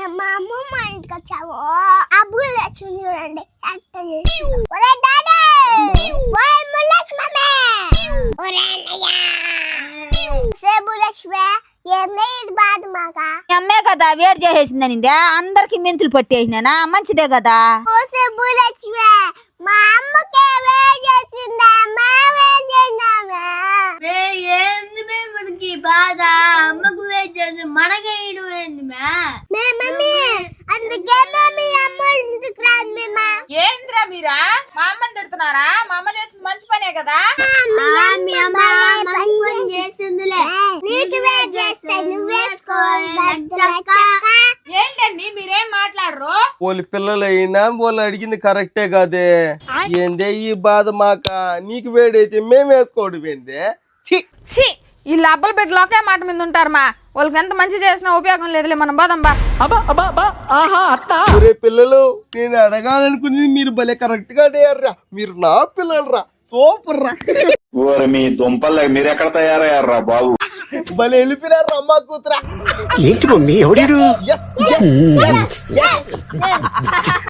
మేము మా అమ్మమ్మ ఇంటికి వచ్చాము. అబ్బులు తెచ్చు చూడండి. ఒరే డాడీ, ఓయ్ ముల్లక్ష్మమ్మే, ఒరే అన్నయ్య, సేబులక్ష్మి, ఏమే ఇది బాధ మాకా? అమ్మే కదా వేడి చేసేసిందనిందే, అందరికి మెంతులు పట్టేసినా మంచిదే కదా. ఓ సేబులక్ష్మి, మా అమ్మకే వేడి చేసిందా? మేమేం చేసినామే? ఏంది మనకి బాధ? అమ్మకు వెయిట్ చేసి మనకేయడం ఏంది మమ్మీ? అందుకే మమ్మీ అమ్మ ఇంటికి రాదు మేమా. ఏంద్రా మీరా మా అమ్మని తిడుతున్నారా? మా అమ్మ చేసింది మంచి పనే కదా. మీ అమ్మ మంచి పని చేసిందిలే. నీకు వేడి చేస్తే నువ్వేసుకోవాలి. ఏంటండి మీరేం మాట్లాడరు? వాళ్ళ పిల్లలైనా వాళ్ళు అడిగింది కరెక్టే కాదే. ఏందే ఈ బాధ మాక? నీకు వేడైతే మేము వేసుకోవడం ఏందే? ఛీ, ఈ అబ్బల బిడ్డలు ఒకే మాట మీద ఉంటారు మా. వాళ్ళకి ఎంత మంచి చేసినా ఉపయోగం లేదులే, మనం పోదాంబా. ఒరే పిల్లలు, నేను అడగాలనుకునేది మీరు భలే కరెక్ట్ గా అడిగారా. మీరు నా పిల్లలు రా, సూపర్ రా. మీ దుంపలు మీరెక్కడ తయారయ్యారా బాబు? భలే వెళ్ళిపోయినారు అమ్మ కూతురా. ఏంటి మమ్మీ ఎవడు? Yes, yes, yes, yes.